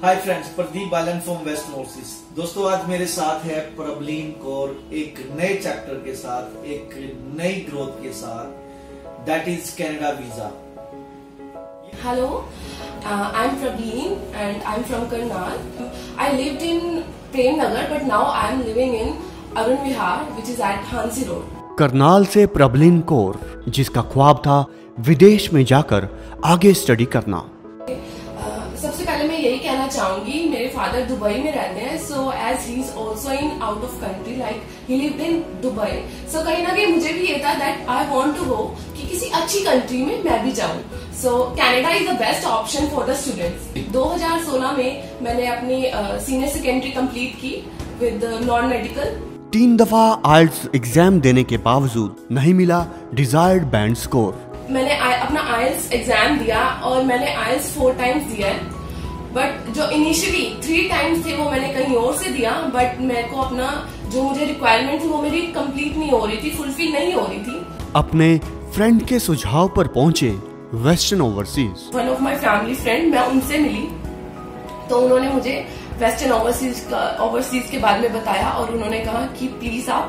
Hi friends, Pradeep Balan from West नोर्सिस। दोस्तों, आज मेरे साथ है प्रबलीन कौर एक नए चैप्टर के साथ, एक नई ग्रोथ के साथ, that is Canada visa. Hello, I'm Prableen and I'm from Karnal. I lived in Prem Nagar, but now I'm living in Arun Vihar, which is at Hansi Road. Karnal से प्रबलीन कौर, जिसका ख्वाब था विदेश में जाकर आगे स्टडी करना। सबसे पहले मैं यही कहना चाहूंगी, मेरे फादर दुबई में रहते हैं, so as he is also in out of country, like he lived in Dubai, so कहीं ना कहीं मुझे भी ये था that I want to go कि किसी अच्छी कंट्री में मैं भी जाऊं। So Canada is the best option for the students. 2016 में मैंने अपनी सीनियर सेकेंडरी कंप्लीट की विद नॉन मेडिकल। 3 दफा आइल्स एग्जाम देने के बावजूद नहीं मिला डिजायर्ड बैंड स्कोर। मैंने अपना आइल्स एग्जाम दिया और मैंने आइल्स 4 टाइम्स दिया है, बट जो इनिशियली 3 टाइम्स थे वो मैंने कहीं और से दिया, बट मेरे को अपना जो मुझे रिक्वायरमेंट थी वो मेरी कंप्लीट नहीं हो रही थी, फुलफिल नहीं हो रही थी। अपने फ्रेंड के सुझाव पर पहुंचे western overseas. One of my family friend, मैं उनसे मिली तो उन्होंने मुझे वेस्टर्न ओवरसीज के बारे में बताया और उन्होंने कहा कि प्लीज आप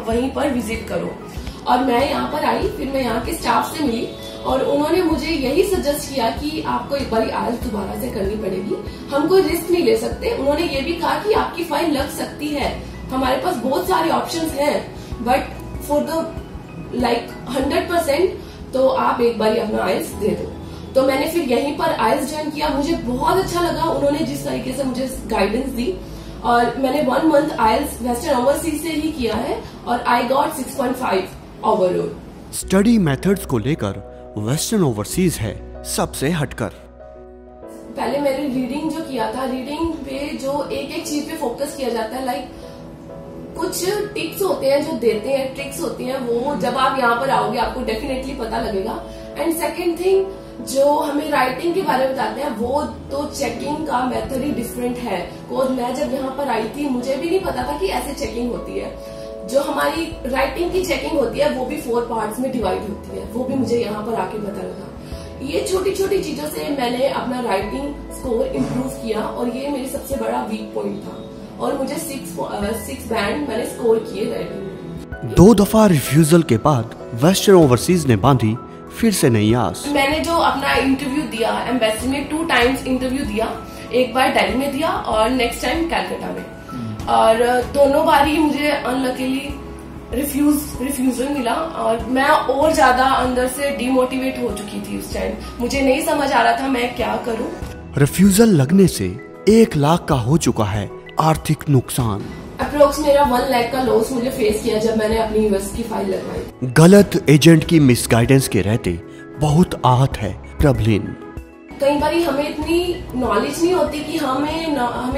वहीं पर विजिट करो। और मैं यहाँ पर आई, फिर मैं यहाँ के स्टाफ से मिली और उन्होंने मुझे यही सजेस्ट किया कि आपको एक बार आइल्स दोबारा से करनी पड़ेगी, हम कोई रिस्क नहीं ले सकते। उन्होंने ये भी कहा कि आपकी फाइल लग सकती है, हमारे पास बहुत सारे ऑप्शंस हैं, बट फॉर द 100% तो आप एक बार अपना आइल्स दे दो। तो मैंने फिर यहीं पर आइल्स ज्वाइन किया, मुझे बहुत अच्छा लगा उन्होंने जिस तरीके से मुझे गाइडेंस दी, और मैंने 1 मंथ आइल्स वेस्टर्न ओवरसीज से ही किया है और I got 6.5 overall. Study methods को लेकर वेस्टर्न ओवरसीज है सबसे हटकर। पहले मैंने रीडिंग जो किया था, रीडिंग पे जो एक चीज पे फोकस किया जाता है, लाइक कुछ टिप्स होते हैं जो देते हैं, ट्रिक्स होती हैं, वो जब आप यहाँ पर आओगे आपको डेफिनेटली पता लगेगा। एंड सेकेंड थिंग, जो हमें राइटिंग के बारे में बताते हैं, वो तो चेकिंग का मेथड ही डिफरेंट है। और मैं जब यहाँ पर आई थी मुझे भी नहीं पता था कि ऐसे चेकिंग होती है। जो हमारी राइटिंग की चेकिंग होती है वो भी 4 पार्ट्स में डिवाइड होती है, वो भी मुझे यहाँ पर आके पता लगा। ये छोटी छोटी चीजों से मैंने अपना राइटिंग स्कोर इम्प्रूव किया और ये मेरी सबसे बड़ा वीक पॉइंट था, और मुझे 6 बैंड मैंने स्कोर किए राइटिंग। 2 दफा रिफ्यूजल के बाद वेस्टर्न ओवरसीज ने बांधी फिर से नई आस। मैंने जो अपना इंटरव्यू दिया एम्बेसी में, 2 टाइम्स इंटरव्यू दिया, एक बार दिल्ली में दिया और नेक्स्ट टाइम कलकत्ता में, और दोनों बारी मुझे अनलकीली रिफ्यूजल मिला और मैं और ज्यादा अंदर से डिमोटिवेट हो चुकी थी उस टाइम। मुझे नहीं समझ आ रहा था मैं क्या करूं। रिफ्यूजल लगने से 1 लाख का हो चुका है आर्थिक नुकसान। अप्रोक्स मेरा 1 लाख का लॉस मुझे फेस किया जब मैंने अपनी यूएस की फाइल लगवाई। गलत एजेंट की मिसगाइडेंस के रहते बहुत आहत है प्रबलीन। कई बार हमें इतनी नॉलेज नहीं होती कि हमें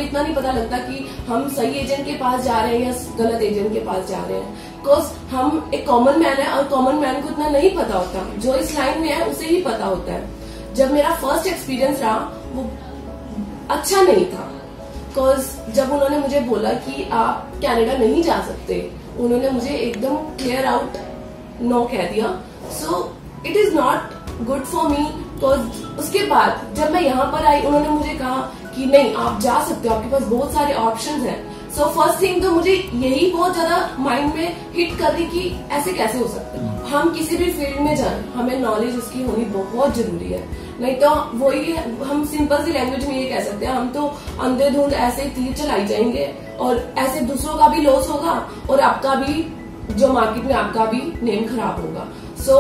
इतना नहीं पता लगता कि हम सही एजेंट के पास जा रहे हैं या गलत एजेंट के पास जा रहे हैं, बिकॉज हम एक कॉमन मैन है और कॉमन मैन को इतना नहीं पता होता, जो इस लाइन में है उसे ही पता होता है। जब मेरा फर्स्ट एक्सपीरियंस रहा वो अच्छा नहीं था, बिकॉज जब उन्होंने मुझे बोला कि आप कनाडा नहीं जा सकते, उन्होंने मुझे एकदम क्लियर आउट नो कह दिया। So it is not good for me. तो उसके बाद जब मैं यहाँ पर आई उन्होंने मुझे कहा कि नहीं आप जा सकते हो, आपके पास बहुत सारे ऑप्शंस हैं। सो फर्स्ट थिंग तो मुझे यही बहुत ज्यादा माइंड में हिट कर रही कि ऐसे कैसे हो सकता है। हम किसी भी फील्ड में जाएं, हमें नॉलेज उसकी होनी बहुत जरूरी है, नहीं तो वही हम सिंपल सी लैंग्वेज में ये कह सकते हैं, हम तो अंधेधुंध ऐसे तीर चलाई जाएंगे और ऐसे दूसरों का भी लॉस होगा और आपका भी जो मार्केट में आपका भी नेम खराब होगा। सो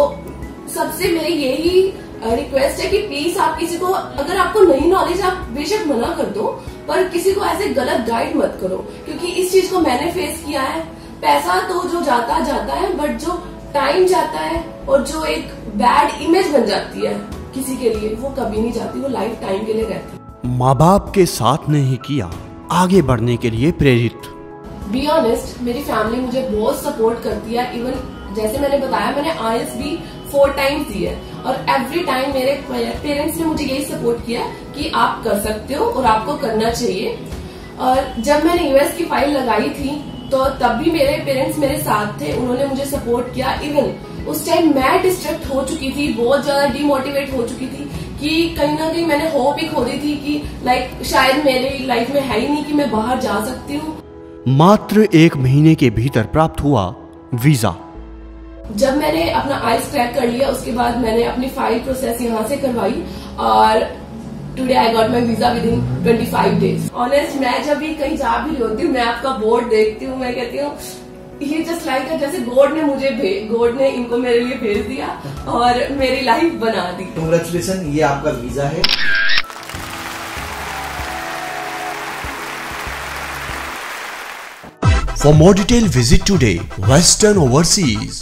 सबसे मेरी यही रिक्वेस्ट है कि प्लीज आप किसी को, अगर आपको नहीं नॉलेज आप बेशक मना कर दो, पर किसी को ऐसे गलत गाइड मत करो, क्योंकि इस चीज को मैंने फेस किया है। पैसा तो जो जाता है, बट जो टाइम जाता है और जो एक बैड इमेज बन जाती है किसी के लिए, वो कभी नहीं जाती, वो लाइफ टाइम के लिए रहती है। माँ बाप के साथ ने ही किया आगे बढ़ने के लिए प्रेरित। बी ऑनेस्ट, मेरी फैमिली मुझे बहुत सपोर्ट करती है। इवन जैसे मैंने बताया, मैंने आइल्स भी 4 टाइम्स दी है और एवरी टाइम मेरे पेरेंट्स ने मुझे यही सपोर्ट किया कि आप कर सकते हो और आपको करना चाहिए। और जब मैंने यूएस की फाइल लगाई थी तो तब भी मेरे पेरेंट्स मेरे साथ थे, उन्होंने मुझे सपोर्ट किया। इवन उस टाइम मैं डिस्ट्रैक्ट हो चुकी थी, बहुत ज्यादा डिमोटिवेट हो चुकी थी कि कहीं ना कहीं मैंने होप ही खो दी थी कि लाइक शायद मेरी लाइफ में है ही नहीं कि मैं बाहर जा सकती हूँ। मात्र 1 महीने के भीतर प्राप्त हुआ वीजा। जब मैंने अपना आइस क्रैक कर लिया उसके बाद मैंने अपनी फाइल प्रोसेस यहाँ से करवाई और today I got my visa with in 25 days. Honest, मैं जब भी कहीं जा भी होती हूँ, मैं आपका बोर्ड देखती हूँ, मैं कहती हूँ ये जस्ट लाइक जैसे गॉड ने इनको मेरे लिए भेज दिया और मेरी लाइफ बना दी। कांग्रेचुलेशन, ये आपका वीजा है। For more detail, visit today Western Overseas.